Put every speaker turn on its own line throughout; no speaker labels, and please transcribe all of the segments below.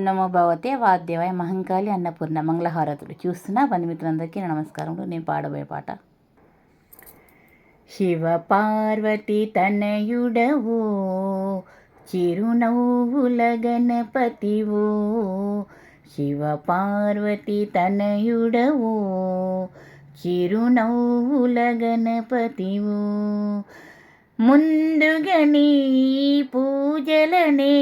నమో భగవతే వాద్యవాయ మహంకాళి అన్నపూర్ణ మంగళహారతులు. చూస్తున్న బంధుమిత్రులందరికీ నమస్కారములు. నేను పాడబోయే పాట. శివ పార్వతి తనయుడవో చిరునవ్వుల గణపతివో, శివ పార్వతి తనయుడవో చిరునవ్వుల గణపతివో, ముందుగని పూజలనే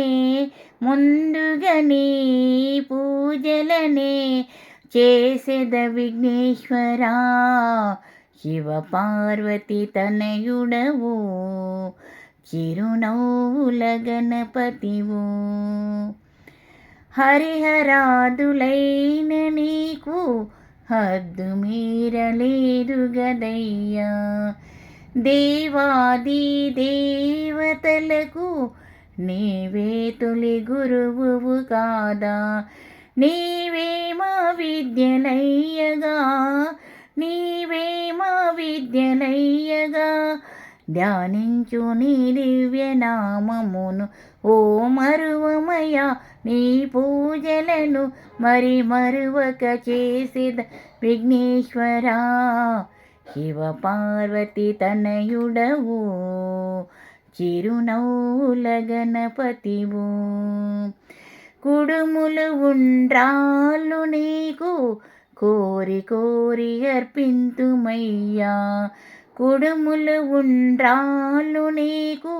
చేసెద విఘ్నేశ్వరా, శివ పార్వతి తనయుడవో చిరునవ్వుల గణపతివో, హరిహరాదులైన నీకు హద్దు మీరలేదు గదయ్యా, దేవాది దేవతలకు నీవే తొలి గురువువు కాదా, నీవే మా విద్యలయ్యగా ధ్యానించు నీ దివ్యనామమును, ఓ మరువమయ నీ పూజలను మరి మరువక చేసేద విఘ్నేశ్వరా, శివ పార్వతి తనయుడవో చిరునవ్వుల గణపతివో, కుడుములు ఉండ్రాళ్ళు నీకు కోరి కోరి అర్పింతుమయ్యా, కుడుములు ఉండ్రాళ్ళు నీకు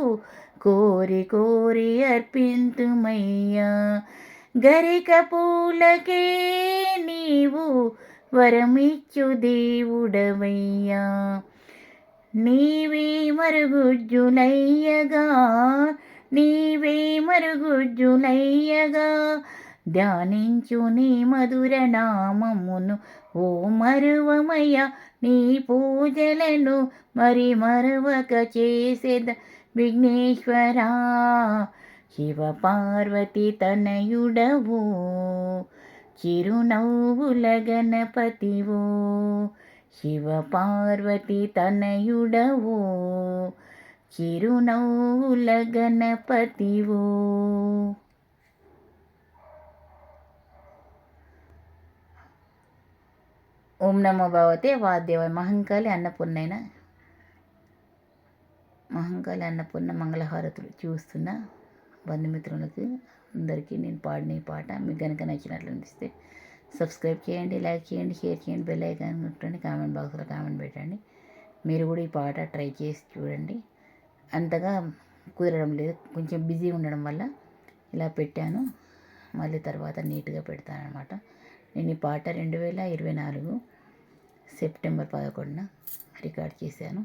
కోరి కోరి అర్పింతుమయ్యా, గరిక పూలకే నీవు వరమిచ్చు దేవుడవయ్యా, నీవే మరుగుజ్జులయ్యగా ధ్యానించు నీ మధుర నామమును, ఓ మరువమయ నీ పూజలను మరి మరువక చేసేద విఘ్నేశ్వరా, శివ పార్వతి తనయుడవో చిరునవ్వుల గణపతివో, శివ పార్వతి తనయుడవో చిరునవ్వుల గణపతివో. ఓం నమో భగవతే వాద్యవాయ మహంకాళి అన్నపూర్ణ మంగళహారతులు. చూస్తున్న బంధుమిత్రులకు అందరికీ నేను పాడిన ఈ పాట మీకు కనుక నచ్చినట్లు అనిపిస్తే సబ్స్క్రైబ్ చేయండి, లైక్ చేయండి, షేర్ చేయండి, బెల్ ఐకాన్ కొట్టండి, కామెంట్ బాక్స్లో కామెంట్ పెట్టండి. మీరు కూడా ఈ పాట ట్రై చేసి చూడండి. అంతగా కుదరడం లేదు, కొంచెం బిజీ ఉండడం వల్ల ఇలా పెట్టాను. మళ్ళీ తర్వాత నీట్గా పెడతాను అనమాట. నేను ఈ పాట 2024 సెప్టెంబర్ 11న రికార్డ్ చేశాను.